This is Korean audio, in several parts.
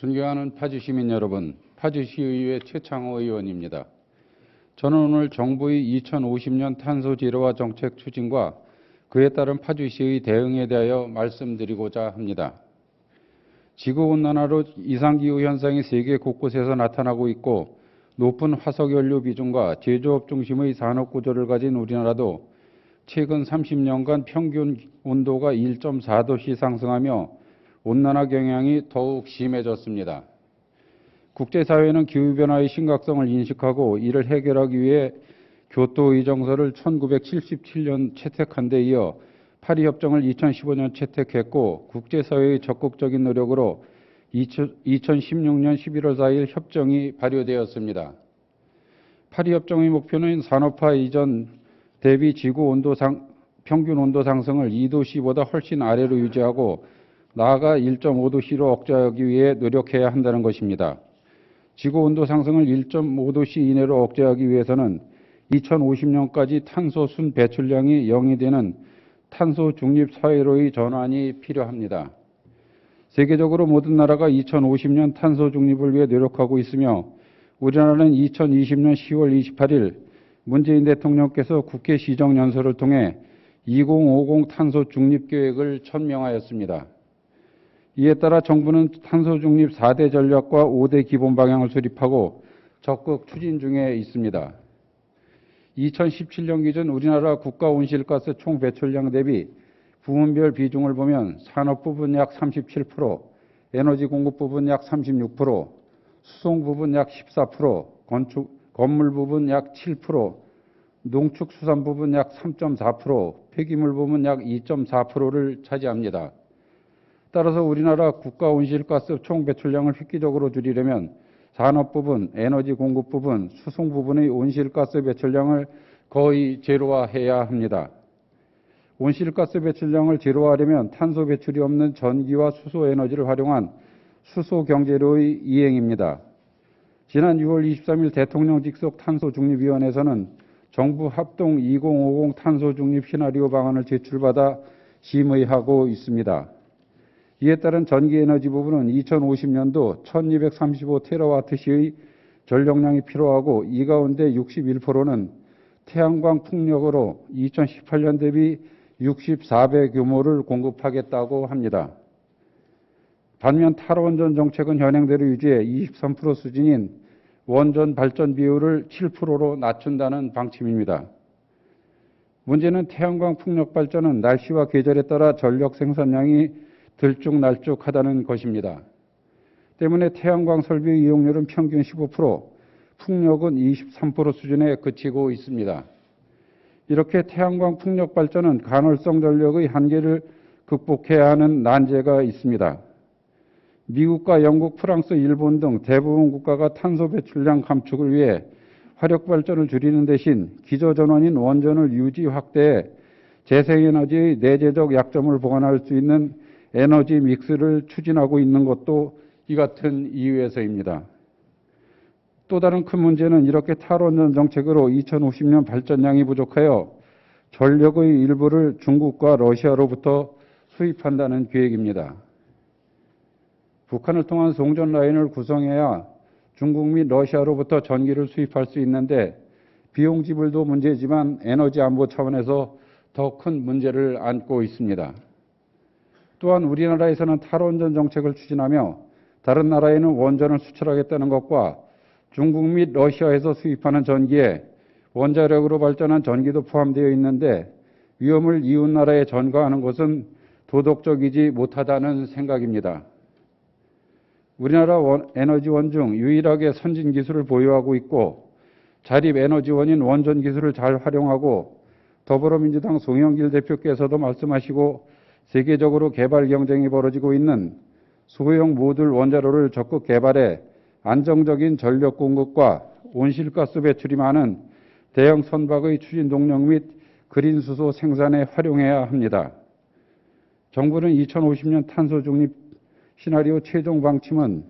존경하는 파주시민 여러분, 파주시의회 최창호 의원입니다. 저는 오늘 정부의 2050년 탄소 제로화 정책 추진과 그에 따른 파주시의 대응에 대하여 말씀드리고자 합니다. 지구온난화로 이상기후 현상이 세계 곳곳에서 나타나고 있고 높은 화석연료 비중과 제조업 중심의 산업 구조를 가진 우리나라도 최근 30년간 평균 온도가 1.4도씩 상승하며 온난화 경향이 더욱 심해졌습니다. 국제사회는 기후변화의 심각성을 인식하고 이를 해결하기 위해 교토의 정서를 1977년 채택한 데 이어 파리협정을 2015년 채택했고 국제사회의 적극적인 노력으로 2016년 11월 4일 협정이 발효되었습니다. 파리협정의 목표는 산업화 이전 대비 지구 평균 온도 상승을 2도씨보다 훨씬 아래로 유지하고 나아가 1.5도씨로 억제하기 위해 노력해야 한다는 것입니다. 지구 온도 상승을 1.5도씨 이내로 억제하기 위해서는 2050년까지 탄소 순 배출량이 0이 되는 탄소 중립 사회로의 전환이 필요합니다. 세계적으로 모든 나라가 2050년 탄소 중립을 위해 노력하고 있으며 우리나라는 2020년 10월 28일 문재인 대통령께서 국회 시정연설을 통해 2050 탄소 중립 계획을 천명하였습니다. 이에 따라 정부는 탄소 중립 4대 전략과 5대 기본 방향을 수립하고 적극 추진 중에 있습니다. 2017년 기준 우리나라 국가 온실가스 총 배출량 대비 부문별 비중을 보면 산업 부분 약 37%, 에너지 공급 부분 약 36%, 수송 부분 약 14%, 건물 부분 약 7%, 농축수산 부분 약 3.4%, 폐기물 부분 약 2.4%를 차지합니다. 따라서 우리나라 국가 온실가스 총 배출량을 획기적으로 줄이려면 산업 부분, 에너지 공급 부분, 수송 부분의 온실가스 배출량을 거의 제로화해야 합니다. 온실가스 배출량을 제로화하려면 탄소 배출이 없는 전기와 수소 에너지를 활용한 수소 경제로의 이행입니다. 지난 6월 23일 대통령 직속 탄소중립위원회에서는 정부 합동 2050 탄소중립 시나리오 방안을 제출받아 심의하고 있습니다. 이에 따른 전기에너지 부분은 2050년도 1235TWh의 전력량이 필요하고 이 가운데 61%는 태양광 풍력으로 2018년 대비 64배 규모를 공급하겠다고 합니다. 반면 탈원전 정책은 현행대로 유지해 23% 수준인 원전 발전 비율을 7%로 낮춘다는 방침입니다. 문제는 태양광 풍력 발전은 날씨와 계절에 따라 전력 생산량이 들쭉날쭉하다는 것입니다. 때문에 태양광 설비 이용률은 평균 15%, 풍력은 23% 수준에 그치고 있습니다. 이렇게 태양광 풍력 발전은 간헐성 전력의 한계를 극복해야 하는 난제가 있습니다. 미국과 영국, 프랑스, 일본 등 대부분 국가가 탄소 배출량 감축을 위해 화력 발전을 줄이는 대신 기저전원인 원전을 유지 확대해 재생에너지의 내재적 약점을 보완할 수 있는 에너지 믹스를 추진하고 있는 것도 이 같은 이유에서입니다. 또 다른 큰 문제는 이렇게 탈원전 정책으로 2050년 발전량이 부족하여 전력의 일부를 중국과 러시아로부터 수입한다는 계획입니다. 북한을 통한 송전 라인을 구성해야 중국 및 러시아로부터 전기를 수입할 수 있는데 비용 지불도 문제지만 에너지 안보 차원에서 더 큰 문제를 안고 있습니다. 또한 우리나라에서는 탈원전 정책을 추진하며 다른 나라에는 원전을 수출하겠다는 것과 중국 및 러시아에서 수입하는 전기에 원자력으로 발전한 전기도 포함되어 있는데 위험을 이웃 나라에 전가하는 것은 도덕적이지 못하다는 생각입니다. 우리나라 에너지원 중 유일하게 선진 기술을 보유하고 있고 자립 에너지원인 원전 기술을 잘 활용하고 더불어민주당 송영길 대표께서도 말씀하시고 세계적으로 개발 경쟁이 벌어지고 있는 소형 모듈 원자로를 적극 개발해 안정적인 전력 공급과 온실가스 배출이 많은 대형 선박의 추진 동력 및 그린 수소 생산에 활용해야 합니다. 정부는 2050년 탄소 중립 시나리오 최종 방침은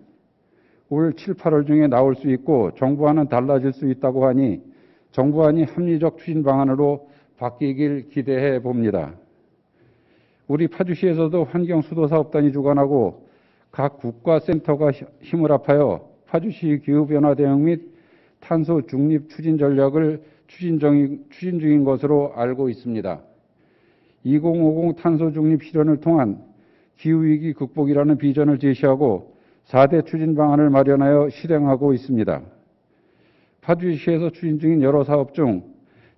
올 7, 8월 중에 나올 수 있고 정부안은 달라질 수 있다고 하니 정부안이 합리적 추진 방안으로 바뀌길 기대해 봅니다. 우리 파주시에서도 환경수도사업단이 주관하고 각 국가센터가 힘을 합하여 파주시 기후변화 대응 및 탄소 중립 추진 전략을 추진 중인 것으로 알고 있습니다. 2050 탄소 중립 실현을 통한 기후위기 극복이라는 비전을 제시하고 4대 추진 방안을 마련하여 실행하고 있습니다. 파주시에서 추진 중인 여러 사업 중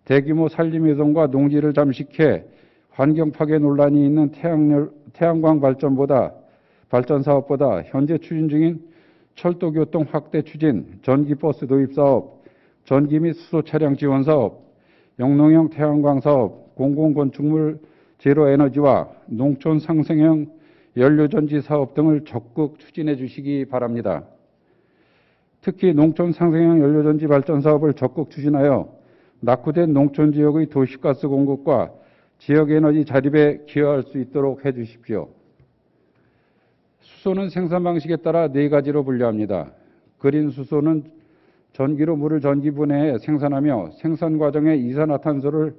대규모 산림훼손과 농지를 잠식해 환경 파괴 논란이 있는 태양광 발전 사업보다 현재 추진 중인 철도교통 확대 추진, 전기버스 도입 사업, 전기 및 수소 차량 지원 사업, 영농형 태양광 사업, 공공건축물 제로 에너지와 농촌 상생형 연료전지 사업 등을 적극 추진해 주시기 바랍니다. 특히 농촌 상생형 연료전지 발전 사업을 적극 추진하여 낙후된 농촌 지역의 도시가스 공급과 지역 에너지 자립에 기여할 수 있도록 해 주십시오. 수소는 생산 방식에 따라 4가지로 분류합니다. 그린 수소는 전기로 물을 전기 분해해 생산하며 생산 과정에 이산화탄소를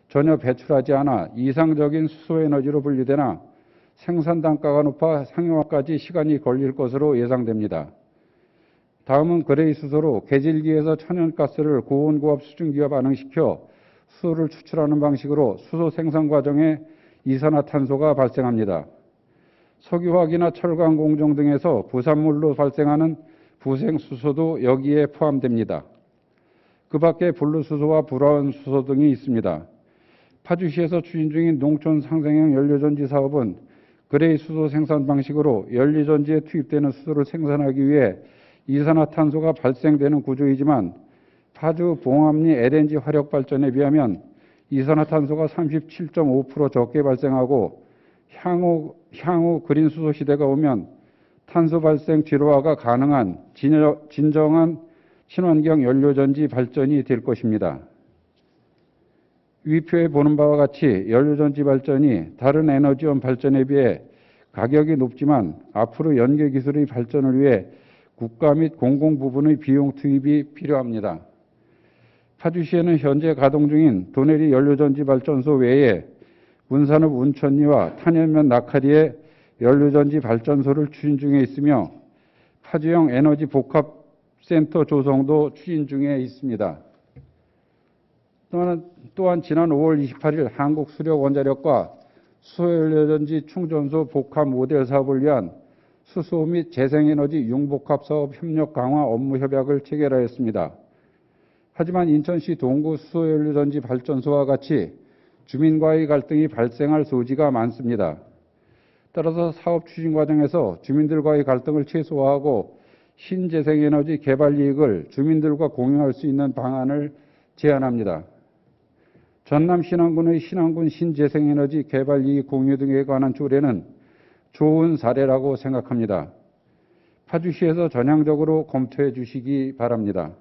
전혀 배출하지 않아 이상적인 수소 에너지로 분류되나 생산 단가가 높아 상용화까지 시간이 걸릴 것으로 예상됩니다. 다음은 그레이 수소로 개질기에서 천연가스를 고온 고압 수증기와 반응시켜 수소를 추출하는 방식으로 수소 생산 과정에 이산화탄소가 발생합니다. 석유화학이나 철강 공정 등에서 부산물로 발생하는 부생수소도 여기에 포함됩니다. 그 밖에 블루수소와 브라운 수소 등이 있습니다. 파주시에서 추진 중인 농촌 상생형 연료전지 사업은 그레이 수소 생산 방식으로 연료전지에 투입되는 수소를 생산하기 위해 이산화탄소가 발생되는 구조이지만 파주 봉암리 LNG 화력발전에 비하면 이산화탄소가 37.5% 적게 발생하고 향후 그린 수소 시대가 오면 탄소 발생 제로화가 가능한 진정한 친환경 연료전지 발전이 될 것입니다. 위표에 보는 바와 같이 연료전지 발전이 다른 에너지원 발전에 비해 가격이 높지만 앞으로 연계 기술의 발전을 위해 국가 및 공공 부분의 비용 투입이 필요합니다. 파주시에는 현재 가동 중인 도내리 연료전지 발전소 외에 문산읍 운천리와 탄현면 낙하리에 연료전지 발전소를 추진 중에 있으며 파주형 에너지 복합센터 조성도 추진 중에 있습니다. 또한 지난 5월 28일 한국수력원자력과 수소연료전지 충전소 복합 모델 사업을 위한 수소 및 재생에너지 융복합 사업 협력 강화 업무 협약을 체결하였습니다. 하지만 인천시 동구 수소연료전지 발전소와 같이 주민과의 갈등이 발생할 소지가 많습니다. 따라서 사업 추진 과정에서 주민들과의 갈등을 최소화하고 신재생에너지 개발 이익을 주민들과 공유할 수 있는 방안을 제안합니다. 전남 신안군의 신안군 신재생에너지 개발 이익 공유 등에 관한 조례는 좋은 사례라고 생각합니다. 파주시에서 전향적으로 검토해 주시기 바랍니다.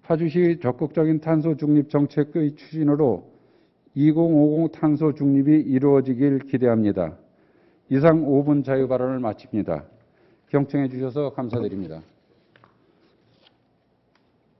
파주시 적극적인 탄소 중립 정책의 추진으로 2050 탄소 중립이 이루어지길 기대합니다. 이상 5분 자유 발언을 마칩니다. 경청해 주셔서 감사드립니다.